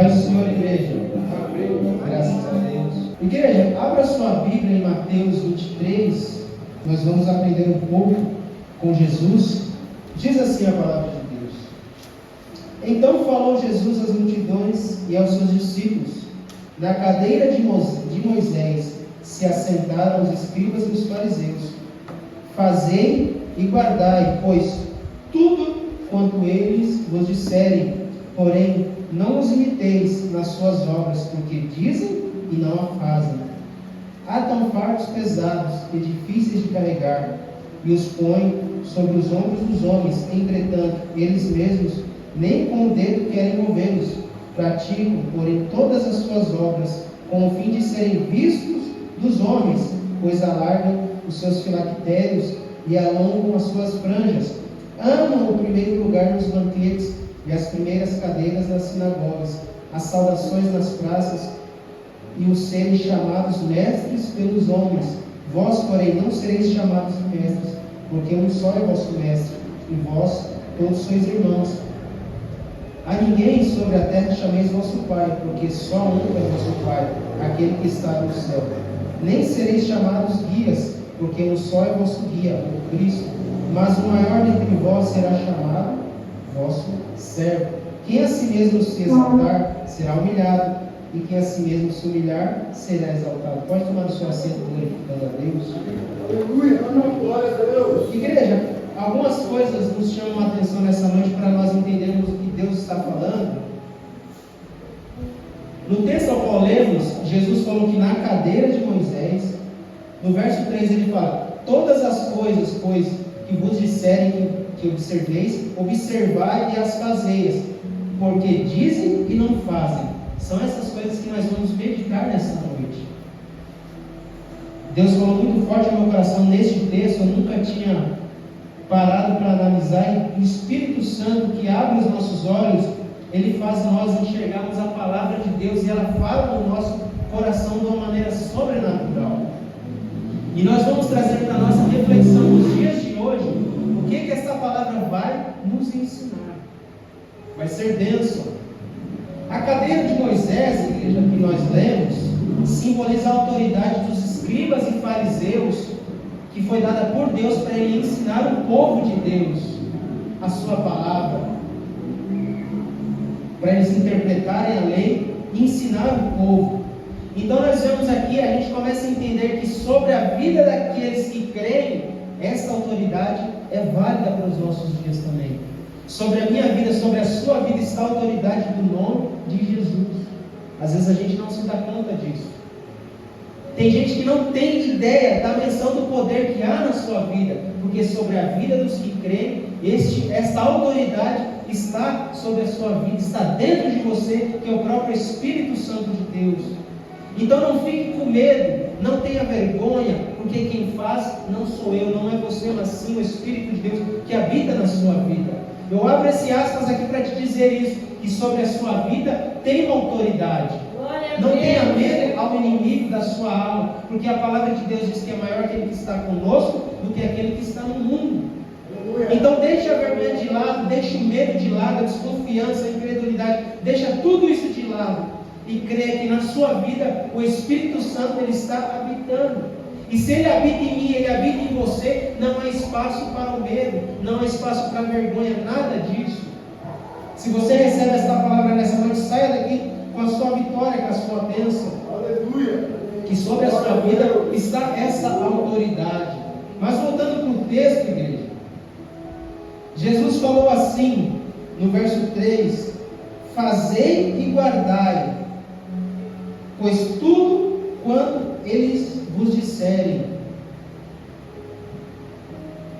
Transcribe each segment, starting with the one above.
Paz do Senhor, igreja. Graças a Deus. Igreja, abra sua Bíblia em Mateus 23. Nós vamos aprender um pouco com Jesus. Diz assim a palavra de Deus. Então falou Jesus às multidões e aos seus discípulos. Na cadeira de Moisés se assentaram os escribas e os fariseus. Fazei e guardai, pois, tudo quanto eles vos disserem, porém, não os imiteis nas suas obras, porque dizem e não a fazem. Atam fardos pesados e difíceis de carregar, e os põem sobre os ombros dos homens. Entretanto, eles mesmos nem com o dedo querem movê-los. Praticam, porém, todas as suas obras, com o fim de serem vistos dos homens, pois alargam os seus filactérios e alongam as suas franjas. Amam o primeiro lugar nos banquetes e as primeiras cadeiras nas sinagogas, as saudações nas praças e os serem chamados mestres pelos homens. Vós, porém, não sereis chamados mestres, porque um só é vosso mestre, e vós todos sois irmãos. A ninguém sobre a terra chameis vosso Pai, porque só um é vosso Pai, aquele que está no céu. Nem sereis chamados guias, porque um só é vosso guia, o Cristo. Mas o maior dentre vós será chamado vosso servo. Quem a si mesmo se exaltar, será humilhado, e quem a si mesmo se humilhar, será exaltado. Pode tomar o seu assento glorificando a Deus. Aleluia, glória a Deus. Igreja, algumas coisas nos chamam a atenção nessa noite para nós entendermos o que Deus está falando. No texto ao qual lemos, Jesus falou que na cadeira de Moisés, no verso 3 ele fala: todas as coisas, pois, que vos disserem que observeis, observai e as fazeis, porque dizem e não fazem. São essas coisas que nós vamos meditar nessa noite. Deus falou muito forte no meu coração neste texto. Eu nunca tinha parado para analisar. E o Espírito Santo, que abre os nossos olhos, ele faz nós enxergarmos a palavra de Deus, e ela fala no nosso coração de uma maneira sobrenatural. E nós vamos trazer para a nossa reflexão nos dias de hoje o que essa palavra vai nos ensinar. Vai ser bênção. A cadeira de Moisés, igreja, que nós lemos, simboliza a autoridade dos escribas e fariseus, que foi dada por Deus para ele ensinar o povo de Deus a sua palavra, para eles interpretarem a lei e ensinar o povo. Então nós vemos aqui, a gente começa a entender que sobre a vida daqueles que creem, essa autoridade é válida para os nossos dias também. Sobre a minha vida, sobre a sua vida, está a autoridade do nome de Jesus. Às vezes a gente não se dá conta disso. Tem gente que não tem ideia da menção do poder que há na sua vida, porque sobre a vida dos que creem, esta autoridade está sobre a sua vida, está dentro de você, que é o próprio Espírito Santo de Deus. Então não fique com medo, não tenha vergonha, porque quem faz não sou eu, não é você, mas sim o Espírito de Deus que habita na sua vida. Eu abro esse aspas aqui para te dizer isso, que sobre a sua vida tem uma autoridade. Não tenha medo ao inimigo da sua alma, porque a palavra de Deus diz que é maior aquele que está conosco do que aquele que está no mundo. Então deixe a vergonha de lado, deixe o medo de lado, a desconfiança, a incredulidade, deixa tudo isso de lado e creia que na sua vida o Espírito Santo ele está habitando. E se ele habita em mim, ele habita em você, não há espaço para o medo, não há espaço para a vergonha, nada disso. Se você recebe esta palavra nessa noite, saia daqui com a sua vitória, com a sua bênção. Aleluia. Que sobre a sua vida está essa autoridade. Mas voltando para o texto, igreja, Jesus falou assim, no verso 3: fazei e guardai, pois tudo quanto eles vos disserem,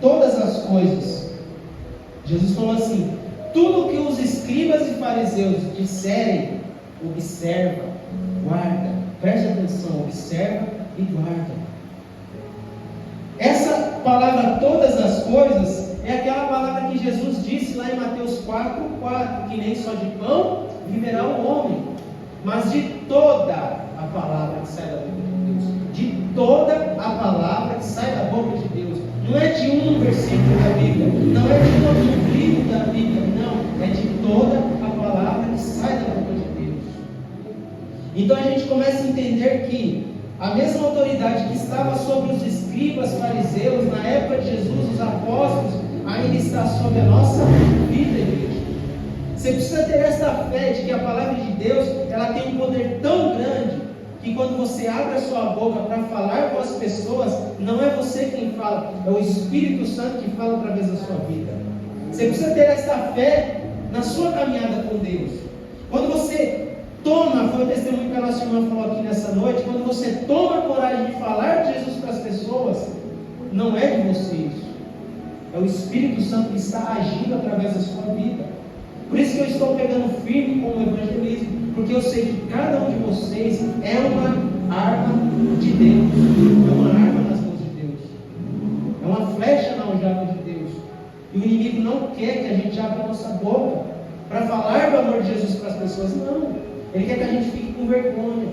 todas as coisas. Jesus falou assim: tudo que os escribas e fariseus disserem, observa, guarda. Preste atenção, observa e guarda. Essa palavra, todas as coisas, é aquela palavra que Jesus disse lá em Mateus 4:4, que nem só de pão viverá o homem, mas de toda a palavra que sai da boca de Deus. De toda a palavra que sai da boca de Deus. Não é de um versículo da Bíblia, não é de um livro da Bíblia, não, é de toda a palavra que sai da boca de Deus. Então a gente começa a entender que a mesma autoridade que estava sobre os escribas, fariseus, na época de Jesus, os apóstolos, ainda está sobre a nossa vida, igreja. Você precisa ter essa fé de que a palavra de Deus, ela tem um poder tão grande, que quando você abre a sua boca para falar com as pessoas, não é você quem fala, é o Espírito Santo que fala através da sua vida. Você precisa ter essa fé na sua caminhada com Deus. Quando você toma, foi o testemunho que a nossa irmã falou aqui nessa noite, quando você toma a coragem de falar de Jesus para as pessoas, não é de você isso. É o Espírito Santo que está agindo através da sua vida. Por isso que eu estou pegando firme com o evangelismo, porque eu sei que cada um de vocês é uma arma de Deus, é uma arma nas mãos de Deus, é uma flecha na aljava de Deus. E o inimigo não quer que a gente abra a nossa boca para falar do amor de Jesus para as pessoas, não. Ele quer que a gente fique com vergonha,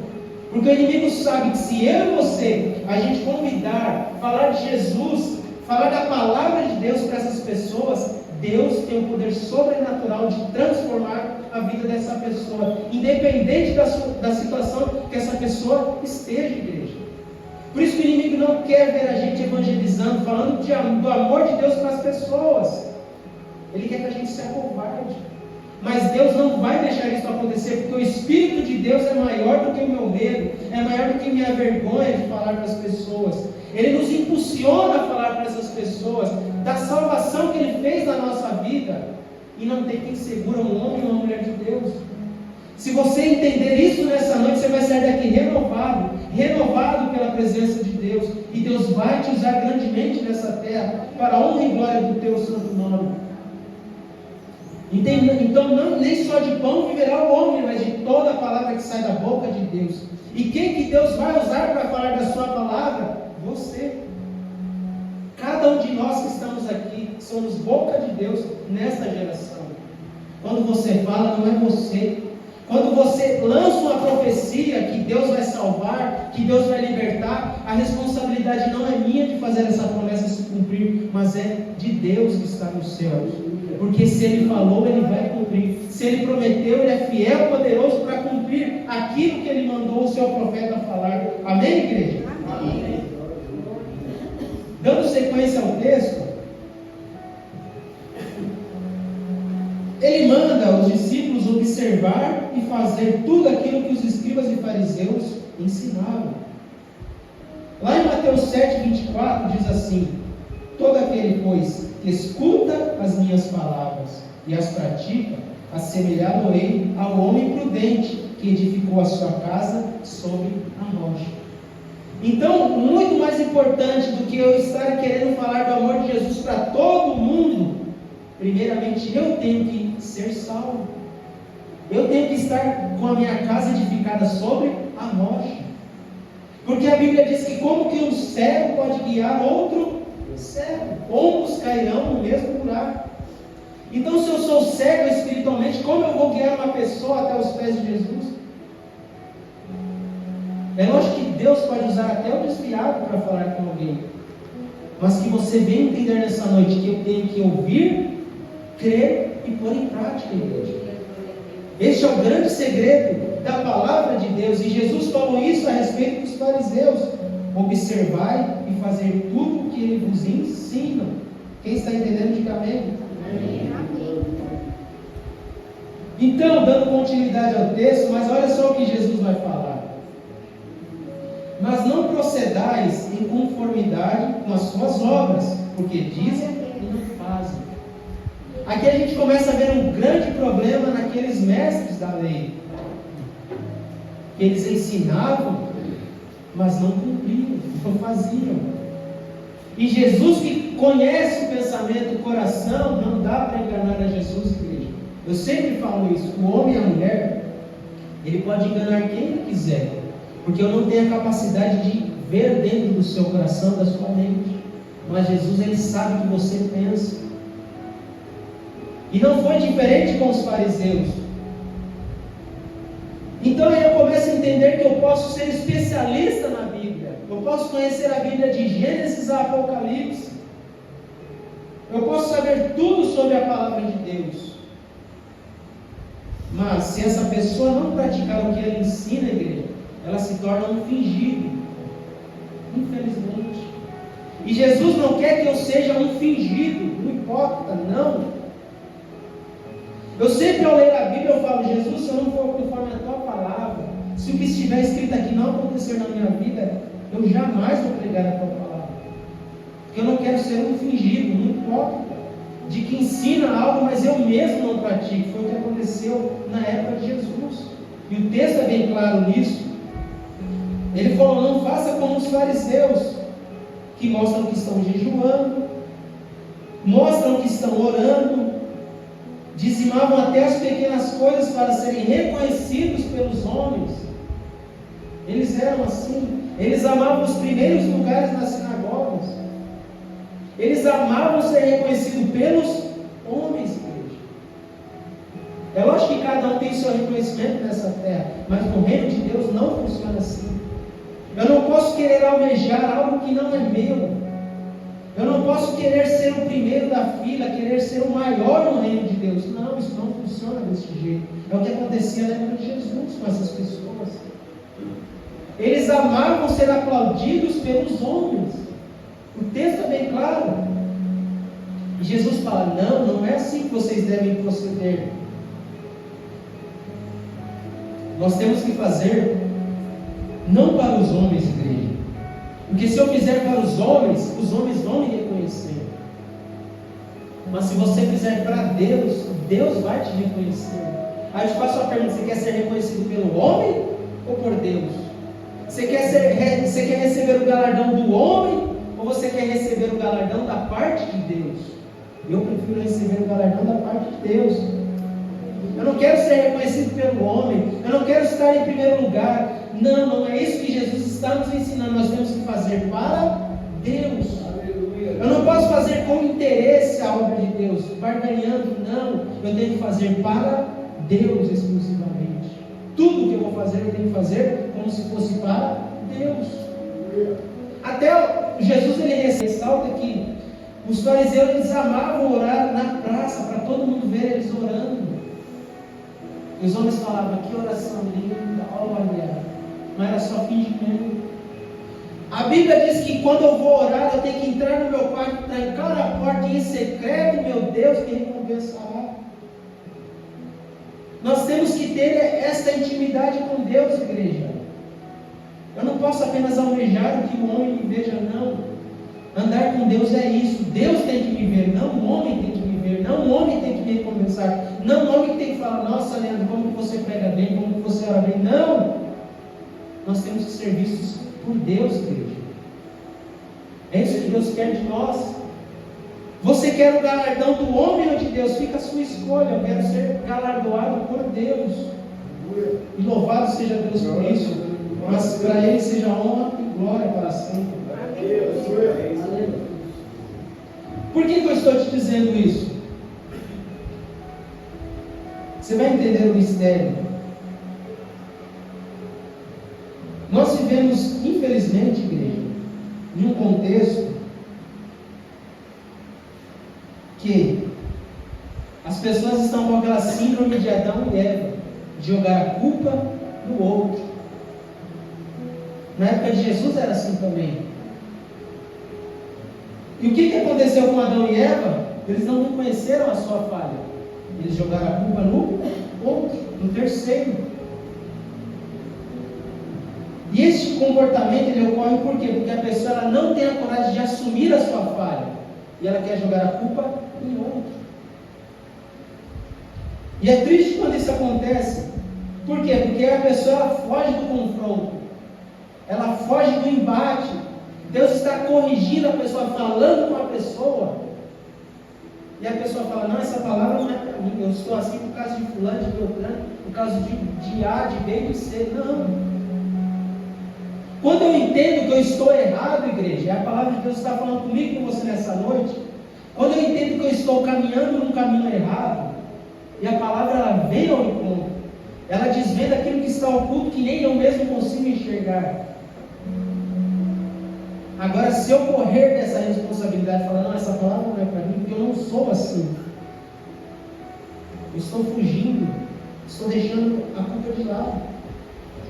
porque o inimigo sabe que se eu e você, a gente convidar, falar de Jesus, falar da palavra de Deus para essas pessoas, Deus tem o poder sobrenatural de transformar a vida dessa pessoa, independente da situação que essa pessoa esteja, igreja. Por isso que o inimigo não quer ver a gente evangelizando, falando do amor de Deus para as pessoas. Ele quer que a gente se acovarde. Mas Deus não vai deixar isso acontecer, porque o Espírito de Deus é maior do que o meu medo, é maior do que a minha vergonha de falar para as pessoas. Ele nos impulsiona a falar para essas pessoas da salvação que Ele fez na nossa vida, e não tem quem segura um homem ou uma mulher de Deus. Se você entender isso nessa noite, você vai sair daqui renovado pela presença de Deus, e Deus vai te usar grandemente nessa terra, para a honra e glória do Teu santo nome. Então nem só de pão viverá o homem, mas de toda a palavra que sai da boca de Deus. E quem que Deus vai usar para falar da sua palavra? Você. Cada um de nós que estamos aqui somos boca de Deus nesta geração. Quando você fala, não é você. Quando você lança uma profecia que Deus vai salvar, que Deus vai libertar, a responsabilidade não é minha de fazer essa promessa se cumprir, mas é de Deus que está nos céus. Porque se Ele falou, Ele vai cumprir. Se Ele prometeu, Ele é fiel e poderoso para cumprir aquilo que Ele mandou o seu profeta falar. Amém, igreja? Amém. Dando sequência ao texto, Ele manda os discípulos observar e fazer tudo aquilo que os escribas e fariseus ensinavam. Lá em Mateus 7, 24 diz assim: todo aquele, pois, que escuta as minhas palavras e as pratica, assemelhá-lo-ei ao homem prudente que edificou a sua casa sobre a rocha. Então, muito mais importante do que eu estar querendo falar do amor de Jesus para todo mundo, primeiramente eu tenho que ser salvo. Eu tenho que estar com a minha casa edificada sobre a rocha. Porque a Bíblia diz que como que um cego pode guiar outro cego? Ambos cairão no mesmo buraco. Então, se eu sou cego espiritualmente, como eu vou guiar uma pessoa até os pés de Jesus? É lógico que Deus pode usar até o desviado para falar com alguém, mas que você venha entender nessa noite que eu tenho que ouvir, crer e pôr em prática, igreja. Este é o grande segredo da palavra de Deus, e Jesus falou isso a respeito dos fariseus: observai e fazer tudo o que Ele vos ensina. Quem está entendendo, diga amém. Amém. Então, dando continuidade ao texto, mas olha só o que Jesus vai falar: mas não procedais em conformidade com as suas obras, porque dizem e não fazem. Aqui a gente começa a ver um grande problema naqueles mestres da lei. Eles ensinavam, mas não cumpriam, não faziam. E Jesus, que conhece o pensamento, o coração, não dá para enganar a Jesus, igreja. Eu sempre falo isso: o homem e a mulher, ele pode enganar quem ele quiser, porque eu não tenho a capacidade de ver dentro do seu coração, da sua mente. Mas Jesus, Ele sabe o que você pensa. E não foi diferente com os fariseus. Então eu começo a entender que eu posso ser especialista na Bíblia. Eu posso conhecer a Bíblia de Gênesis a Apocalipse. Eu posso saber tudo sobre a palavra de Deus. Mas se essa pessoa não praticar o que ela ensina, igreja, ela se torna um fingido. Infelizmente. E Jesus não quer que eu seja um fingido, um hipócrita, não. Eu sempre ao ler a Bíblia eu falo, Jesus, se eu não for conforme a tua palavra, se o que estiver escrito aqui não acontecer na minha vida, eu jamais vou pregar a tua palavra. Porque eu não quero ser um fingido, um hipócrita, de que ensina algo, mas eu mesmo não pratico. Foi o que aconteceu na época de Jesus. E o texto é bem claro nisso. Ele falou, não faça como os fariseus, que mostram que estão jejuando, mostram que estão orando, dizimavam até as pequenas coisas para serem reconhecidos pelos homens. Eles eram assim. Eles amavam os primeiros lugares nas sinagogas. Eles amavam ser reconhecidos pelos homens, igreja. É lógico que cada um tem seu reconhecimento nessa terra, mas no reino de Deus não funciona assim. Eu não posso querer almejar algo que não é meu. Eu não posso querer ser o primeiro da fila, querer ser o maior no reino de Deus. Não, isso não funciona desse jeito. É o que acontecia na época de Jesus com essas pessoas. Eles amavam ser aplaudidos pelos homens. O texto é bem claro. E Jesus fala, não é assim que vocês devem proceder. Nós temos que fazer não para os homens, igreja. Porque se eu fizer para os homens vão me reconhecer. Mas se você fizer para Deus, Deus vai te reconhecer. Aí eu te faço uma pergunta, você quer ser reconhecido pelo homem ou por Deus? Você quer receber o galardão do homem ou você quer receber o galardão da parte de Deus? Eu prefiro receber o galardão da parte de Deus. Eu não quero ser reconhecido pelo homem. Eu não quero estar em primeiro lugar. Não é isso que Jesus está nos ensinando. Nós temos que fazer para Deus. Aleluia. Eu não posso fazer com interesse a obra de Deus, barganhando, não. Eu tenho que fazer para Deus exclusivamente. Tudo que eu vou fazer, eu tenho que fazer como se fosse para Deus. Até Jesus ele ressalta que os fariseus eles amavam orar na praça, para todo mundo ver eles orando. E os homens falavam, que oração linda, olha, não era só fingimento. A Bíblia diz que quando eu vou orar, eu tenho que entrar no meu quarto, trancar a porta e em secreto, meu Deus, me recompensará. Nós temos que ter esta intimidade com Deus, igreja. Eu não posso apenas almejar o que o homem me veja, não. Andar com Deus é isso. Deus tem que me ver, não o homem tem que me ver, não o homem tem que me recompensar, não o homem tem que falar, nossa, Leandro, como que você prega bem, como que você ora bem. Não! Nós temos que ser vistos por Deus, igreja. É isso que Deus quer de nós. Você quer o galardão do homem ou de Deus? Fica a sua escolha. Eu quero ser galardoado por Deus. E louvado seja Deus por isso. Mas para Ele seja honra e glória para sempre. Por que eu estou te dizendo isso? Você vai entender o mistério. Nós vivemos, infelizmente, igreja, em um contexto que as pessoas estão com aquela síndrome de Adão e Eva, de jogar a culpa no outro. Na época de Jesus era assim também. E o que aconteceu com Adão e Eva? Eles não reconheceram a sua falha. Eles jogaram a culpa no outro, no terceiro. E este comportamento ele ocorre por quê? Porque a pessoa ela não tem a coragem de assumir a sua falha. E ela quer jogar a culpa em outro. E é triste quando isso acontece. Por quê? Porque a pessoa ela foge do confronto. Ela foge do embate. Deus está corrigindo a pessoa, falando com a pessoa. E a pessoa fala, não, essa palavra não é para mim. Eu estou assim por causa de fulano, de Beltrano, por causa de A, de B e de C. Não. Quando eu entendo que eu estou errado, igreja, a palavra de Deus está falando comigo e com você nessa noite. Quando eu entendo que eu estou caminhando num caminho errado, e a palavra ela vem ao encontro, ela desvenda aquilo que está oculto, que nem eu mesmo consigo enxergar. Agora, se eu correr dessa responsabilidade e falar, não, essa palavra não é para mim, porque eu não sou assim, eu estou fugindo, Estou deixando a culpa de lado.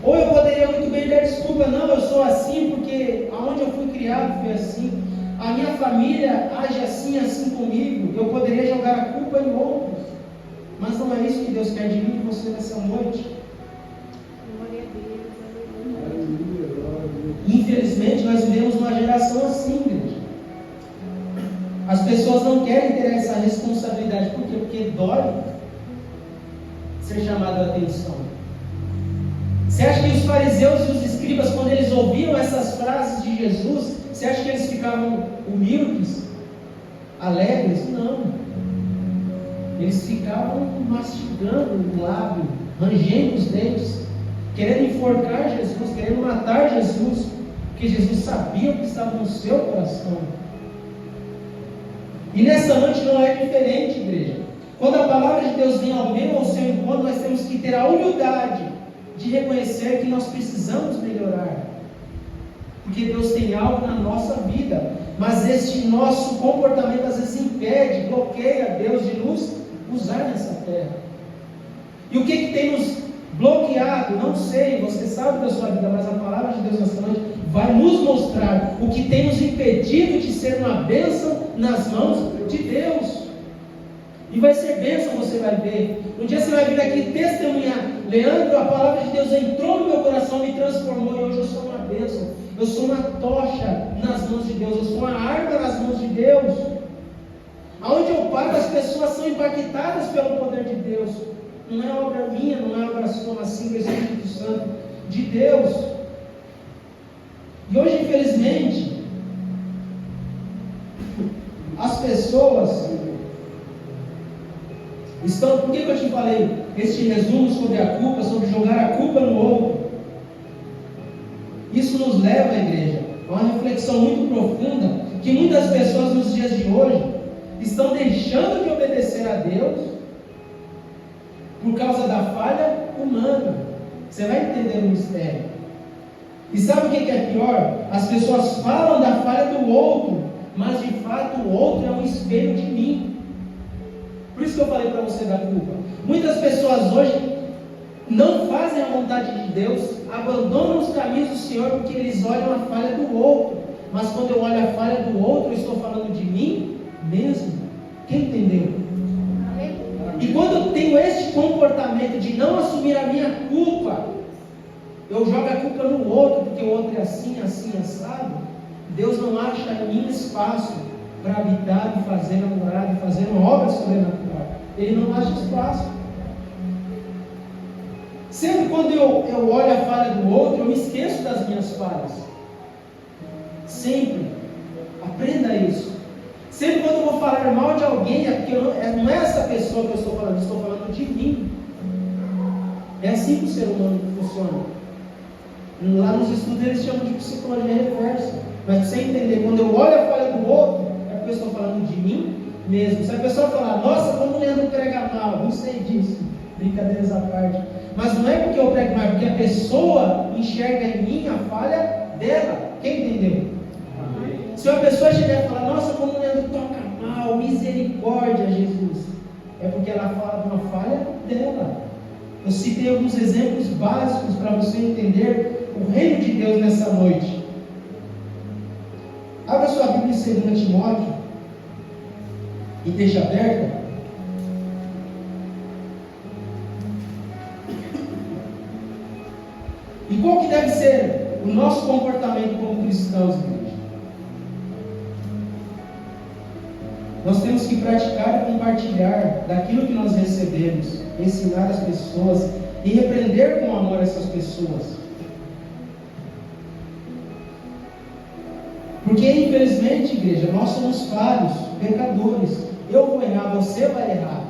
Ou eu poderia muito bem dar desculpa, não, eu sou assim porque aonde eu fui criado foi assim. A minha família age assim, assim comigo. Eu poderia jogar a culpa em outros. Mas não é isso que Deus quer de mim e de você nessa noite. Glória a Deus. Infelizmente, nós vivemos uma geração assim, igreja. As pessoas não querem ter essa responsabilidade. Por quê? Porque dói ser chamado a atenção. Você acha que os fariseus e os escribas, quando eles ouviam essas frases de Jesus, você acha que eles ficavam humildes, alegres? Não. Eles ficavam mastigando o lábio, rangendo os dentes, querendo enforcar Jesus, querendo matar Jesus, porque Jesus sabia o que estava no seu coração. E nessa noite não é diferente, igreja. Quando a palavra de Deus vem ao meu ou ao seu encontro, nós temos que ter a humildade de reconhecer que nós precisamos melhorar. Porque Deus tem algo na nossa vida, mas este nosso comportamento às vezes impede, bloqueia Deus de nos usar nessa terra. E o que tem nos bloqueado? Não sei, você sabe da sua vida, mas a palavra de Deus nessa noite vai nos mostrar o que tem nos impedido de ser uma bênção nas mãos de Deus. E vai ser bênção, você vai ver. Um dia você vai vir aqui testemunhar: Leandro, a palavra de Deus entrou no meu coração, me transformou, e hoje eu sou uma bênção. Eu sou uma tocha nas mãos de Deus, eu sou uma arma nas mãos de Deus. Aonde eu paro, as pessoas são impactadas pelo poder de Deus. Não é obra minha, não é obra sua, mas sim do Espírito Santo de Deus. E hoje, infelizmente, as pessoas estão... Por que eu te falei este resumo sobre a culpa, sobre jogar a culpa no outro? Isso nos leva, igreja, a uma reflexão muito profunda, que muitas pessoas nos dias de hoje estão deixando de obedecer a Deus por causa da falha humana. Você vai entender o mistério. E sabe o que é pior? As pessoas falam da falha do outro, mas de fato o outro é um espelho de mim. Por isso que eu falei para você da culpa. Muitas pessoas hoje não fazem a vontade de Deus, abandonam os caminhos do Senhor porque eles olham a falha do outro. Mas quando eu olho a falha do outro, eu estou falando de mim mesmo. Quem entendeu? E quando eu tenho este comportamento de não assumir a minha culpa, eu jogo a culpa no outro, porque o outro é assim, assim, assado. Deus não acha em mim espaço para habitar e fazer a morada e fazer uma obra sobrenatural. Ele não acha espaço. Sempre quando eu olho a falha do outro, eu me esqueço das minhas falhas. Sempre. Aprenda isso. Sempre quando eu vou falar mal de alguém, é porque não é essa pessoa que eu estou falando de mim. É assim que o ser humano funciona. Lá nos estudos eles chamam de psicologia reversa. Mas para você entender, quando eu olho a falha do outro, é porque eu estou falando de mim mesmo. Se a pessoa falar: nossa, como o Leandro prega mal, não sei disso, brincadeiras à parte. Mas não é porque eu prego mal, é porque a pessoa enxerga em mim a falha dela. Quem entendeu? Amém. Se uma pessoa chegar e falar: nossa, como o Leandro toca mal, misericórdia, Jesus, é porque ela fala de uma falha dela. Eu citei alguns exemplos básicos para você entender o reino de Deus nessa noite. Abra sua Bíblia em 2 Timóteo e deixa aberta. E qual que deve ser o nosso comportamento como cristãos, igreja? Nós temos que praticar e compartilhar daquilo que nós recebemos, ensinar as pessoas e repreender com amor essas pessoas. Porque infelizmente, igreja, nós somos falhos, pecadores. Eu vou errar, você vai errar.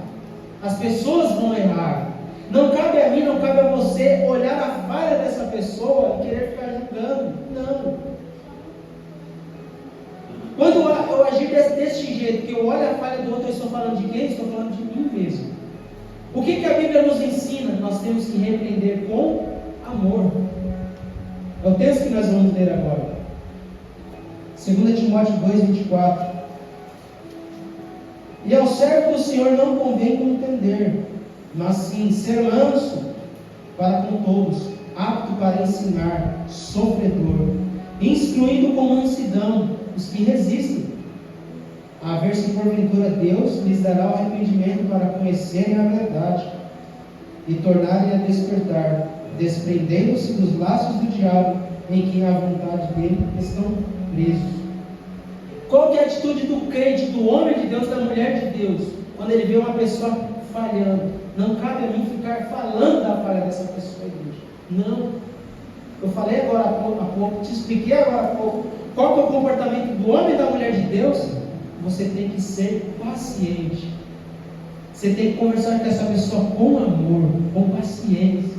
As pessoas vão errar. Não cabe a mim, não cabe a você olhar a falha dessa pessoa e querer ficar julgando. Não. Quando eu agir desse jeito, que eu olho a falha do outro, eu estou falando de quem? Estou falando de mim mesmo. O que a Bíblia nos ensina? Nós temos que repreender com amor. É o texto que nós vamos ler agora. 2 Timóteo 2,24. E ao servo do Senhor não convém contender, mas sim ser manso para com todos, apto para ensinar, sofredor, instruindo com mansidão os que resistem, a ver se porventura Deus lhes dará o arrependimento para conhecerem a verdade e tornarem a despertar, desprendendo-se dos laços do diabo, em que a vontade dele estão presos. Qual que é a atitude do crente, do homem de Deus, da mulher de Deus, quando ele vê uma pessoa falhando? Não cabe a mim ficar falando da falha dessa pessoa, igreja. Não. Eu falei agora há pouco, te expliquei agora há pouco, qual que é o comportamento do homem e da mulher de Deus? Você tem que ser paciente. Você tem que conversar com essa pessoa com amor, com paciência,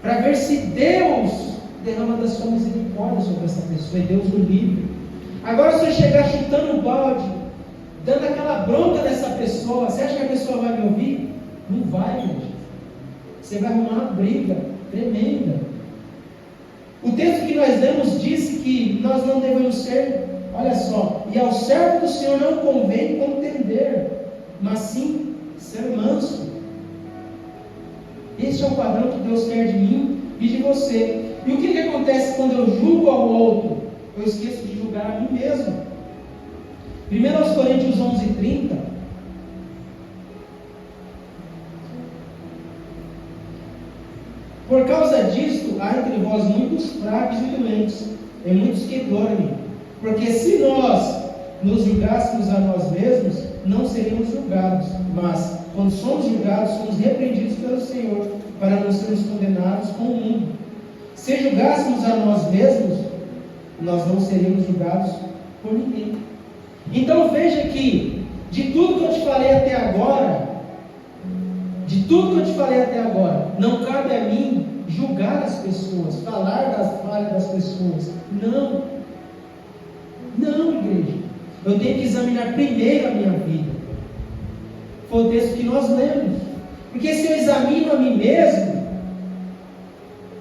para ver se Deus derrama da sua misericórdia sobre essa pessoa, e Deus o livre. Agora, se eu chegar chutando o balde, dando aquela bronca dessa pessoa, você acha que a pessoa vai me ouvir? Não vai, gente. Você vai arrumar uma briga tremenda. O texto que nós lemos disse que nós não devemos ser, olha só, e ao servo do Senhor não convém contender, mas sim ser manso. Este é o padrão que Deus quer de mim e de você. E o que acontece quando eu julgo ao outro? Eu esqueço de julgar a mim mesmo. 1 Coríntios 11:30. Por causa disto, há entre vós muitos fracos e doentes, e muitos que dormem. Porque se nós nos julgássemos a nós mesmos, não seríamos julgados. Mas, quando somos julgados, somos repreendidos pelo Senhor, para não sermos condenados com o mundo. Se julgássemos a nós mesmos, nós não seríamos julgados por ninguém. Então veja que, de tudo que eu te falei até agora, não cabe a mim julgar as pessoas, falar das falhas das pessoas. Não, igreja. Eu tenho que examinar primeiro a minha vida. Foi o texto que nós lemos. Porque se eu examino a mim mesmo,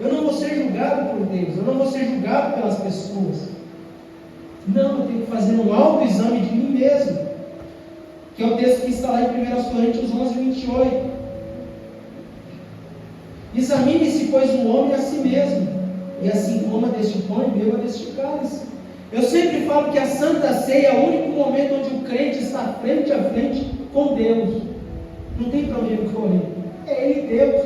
eu não vou ser julgado por Deus, eu não vou ser julgado pelas pessoas. Não, eu tenho que fazer um autoexame de mim mesmo, que é o texto que está lá em 1 Coríntios 11:28. Examine-se, pois, o homem a si mesmo, e assim coma deste pão e beba deste cálice. Eu sempre falo que a Santa Ceia é o único momento onde o crente está frente a frente com Deus. Não tem para onde ele correr, é Ele Deus.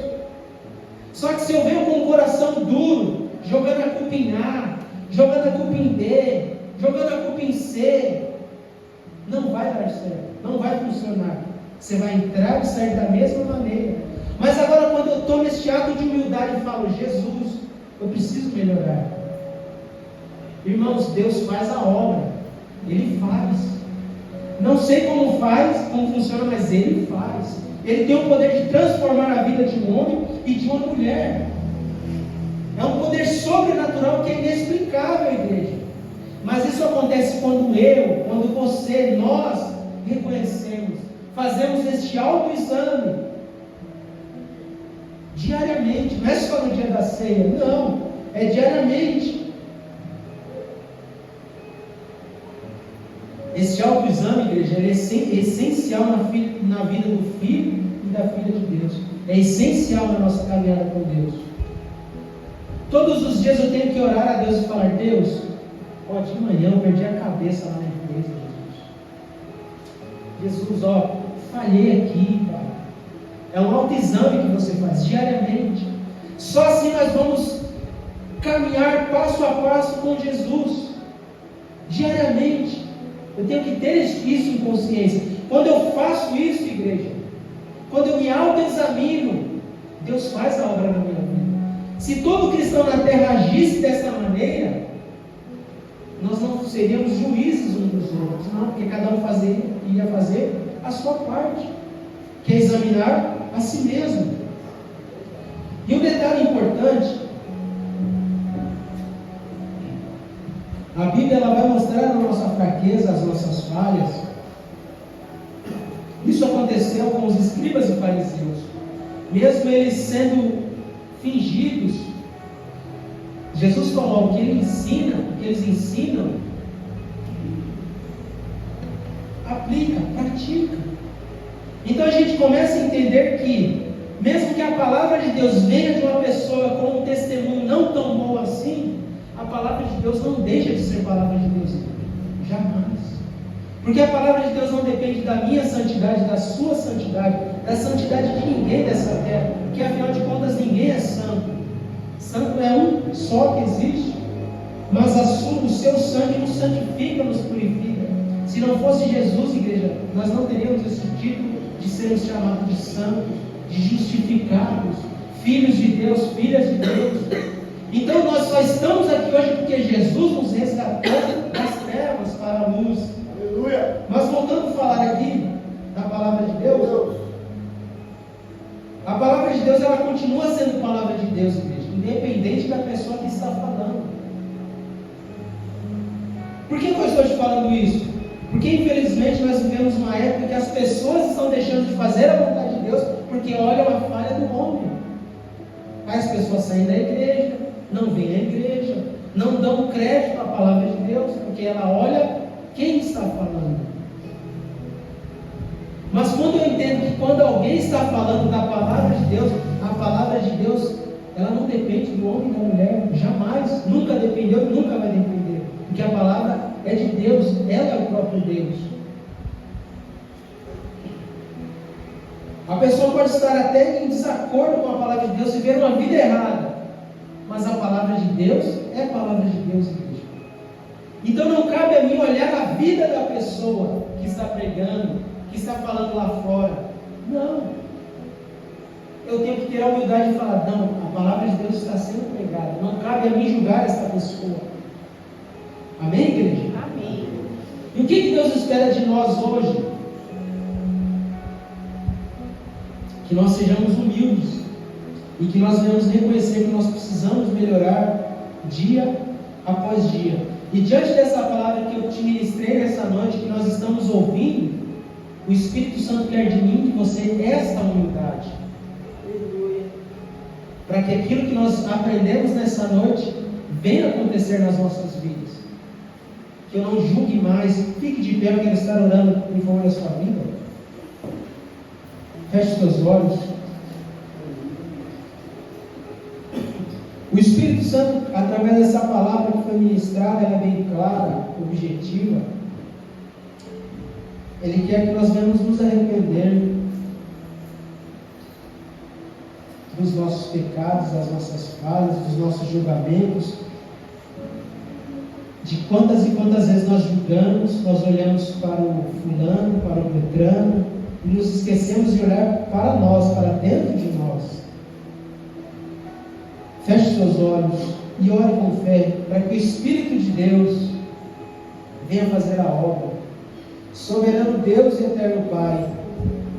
Só que se eu venho com o coração duro, jogando a culpa em A, jogando a culpa em B, jogando a culpa em C, não vai dar certo, não vai funcionar. Você vai entrar e sair da mesma maneira. Mas agora, quando eu tomo este ato de humildade e falo, Jesus, eu preciso melhorar. Irmãos, Deus faz a obra, Ele faz. Não sei como faz, como funciona, mas Ele faz. Ele tem o poder de transformar a vida de um homem e de uma mulher. É um poder sobrenatural que é inexplicável, igreja. Mas isso acontece quando você, nós reconhecemos, fazemos este autoexame diariamente. Não é só no dia da ceia, não, é diariamente. Esse autoexame, igreja, é essencial na vida do filho e da filha de Deus. É essencial na nossa caminhada com Deus. Todos os dias eu tenho que orar a Deus e falar, Deus, de manhã eu perdi a cabeça lá na empresa, Jesus, falhei aqui, Pai. É um autoexame que você faz diariamente. Só assim nós vamos caminhar passo a passo com Jesus, diariamente. Eu tenho que ter isso em consciência. Quando eu faço isso, igreja, quando eu me autoexamino, Deus faz a obra na minha vida. Se todo cristão na terra agisse dessa maneira, nós não seríamos juízes uns dos outros, não, porque cada um iria fazer a sua parte, que é examinar a si mesmo. E um detalhe importante, a Bíblia ela vai mostrar a nossa fraqueza, as nossas falhas. Isso aconteceu com os escribas e fariseus. Mesmo eles sendo fingidos, Jesus falou, o que eles ensinam, aplica, pratica. Então a gente começa a entender que, mesmo que a palavra de Deus venha de uma pessoa com um testemunho não tão bom assim, a palavra de Deus não deixa de ser palavra de Deus. Jamais. Porque a palavra de Deus não depende da minha santidade, da sua santidade, da santidade de ninguém dessa terra. Porque afinal de contas ninguém é santo. Santo é um só que existe. Mas o seu sangue nos santifica, nos purifica. Se não fosse Jesus, igreja, nós não teríamos esse título de sermos chamados de santos, de justificados, filhos de Deus, filhas de Deus. Então nós só estamos aqui hoje porque Jesus nos resgatou das trevas para a luz. Aleluia. Mas voltando a falar aqui da palavra de Deus, a palavra de Deus ela continua sendo palavra de Deus, igreja, independente da pessoa que está falando. Por que eu estou te falando isso? Porque infelizmente nós vivemos uma época que as pessoas estão deixando de fazer a vontade de Deus porque olham a falha do homem. Aí as pessoas saem da igreja, não vêm à igreja, não dão crédito à palavra de Deus, porque ela olha quem está falando. Mas quando eu entendo que quando alguém está falando da palavra de Deus, a palavra de Deus, ela não depende do homem e da mulher, jamais, nunca dependeu e nunca vai depender, porque a palavra é de Deus, ela é o próprio Deus. A pessoa pode estar até em desacordo com a palavra de Deus, viver uma vida errada, mas a palavra de Deus é a palavra de Deus, igreja. Então não cabe a mim olhar a vida da pessoa que está pregando, que está falando lá fora. Não. Eu tenho que ter a humildade de falar, não, a palavra de Deus está sendo pregada. Não cabe a mim julgar essa pessoa. Amém, igreja? Amém. E o que Deus espera de nós hoje? Que nós sejamos humildes e que nós venhamos reconhecer que nós precisamos melhorar dia após dia. E diante dessa palavra que eu te ministrei nessa noite, que nós estamos ouvindo, o Espírito Santo quer de mim, de você, esta humildade. Para que aquilo que nós aprendemos nessa noite venha acontecer nas nossas vidas. Que eu não julgue mais. Fique de pé, eu quero estar orando em favor da sua vida. Feche os teus olhos. O Espírito Santo, através dessa palavra que foi ministrada, ela é bem clara, objetiva. Ele quer que nós venhamos nos arrepender dos nossos pecados, das nossas falhas, dos nossos julgamentos, de quantas e quantas vezes nós julgamos, nós olhamos para o fulano, para o beltrano, e nos esquecemos de olhar para nós, para dentro de nós. Feche seus olhos e ore com fé, para que o Espírito de Deus venha fazer a obra. Soberano Deus e eterno Pai,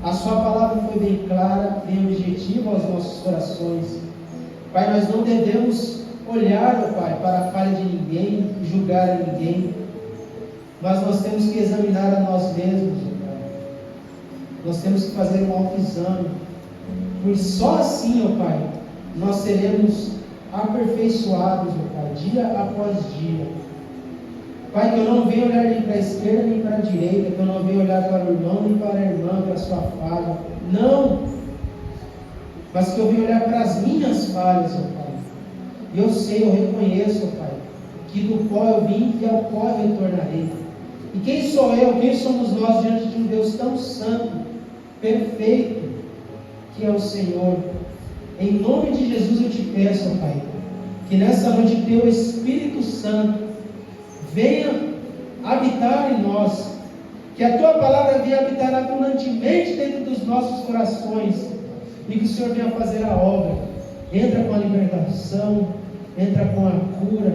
a sua palavra foi bem clara, bem objetiva aos nossos corações. Pai, nós não devemos olhar, ó Pai, para a falha de ninguém, julgar a ninguém, mas nós temos que examinar a nós mesmos, ó Pai. Nós temos que fazer um autoexame, pois só assim, ó Pai, nós seremos aperfeiçoados, ó Pai, dia após dia. Pai, que eu não venho olhar nem para a esquerda nem para a direita, que eu não venho olhar para o irmão nem para a irmã, para a sua falha. Não! Mas que eu venho olhar para as minhas falhas, ó Pai. E eu sei, eu reconheço, ó Pai, que do pó eu vim e ao pó eu retornarei. E quem sou eu, quem somos nós diante de um Deus tão santo, perfeito, que é o Senhor? Em nome de Jesus eu te peço, ó Pai, que nessa noite teu Espírito Santo venha habitar em nós, que a tua palavra venha habitar abundantemente dentro dos nossos corações, e que o Senhor venha fazer a obra. Entra com a libertação, entra com a cura.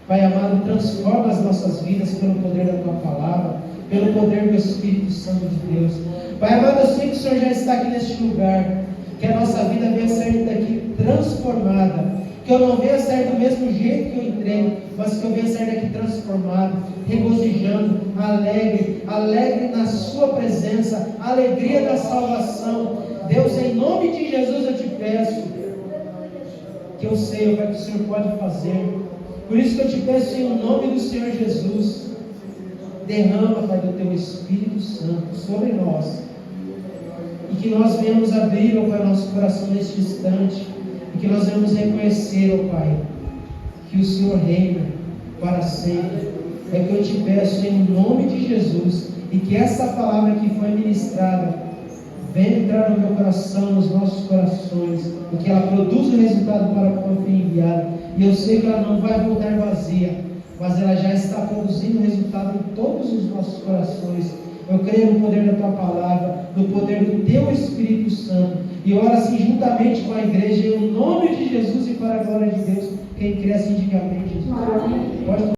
Pai amado, transforma as nossas vidas pelo poder da tua palavra, pelo poder do Espírito Santo de Deus. Pai amado, eu sei que o Senhor já está aqui neste lugar, que a nossa vida venha sair daqui transformada, que eu não venha sair do mesmo jeito que eu entrei, mas que eu venha sair daqui transformado, regozijando, alegre na sua presença, a alegria da salvação. Deus, em nome de Jesus eu te peço, que eu sei, Pai, que o Senhor pode fazer. Por isso que eu te peço em nome do Senhor Jesus, derrama, Pai, do teu Espírito Santo sobre nós, que nós venhamos abrir, ó Pai, nosso coração neste instante, e que nós venhamos reconhecer, ó Pai, que o Senhor reina para sempre. É o que eu te peço em nome de Jesus, e que essa palavra que foi ministrada venha entrar no meu coração, nos nossos corações, e que ela produza o resultado para o qual foi enviada. E eu sei que ela não vai voltar vazia, mas ela já está produzindo resultado em todos os nossos corações. Eu creio no poder da Tua palavra, no poder do Teu Espírito Santo, e oro assim juntamente com a igreja, em nome de Jesus e para a glória de Deus. Quem cresce, diga amém, Jesus. Pode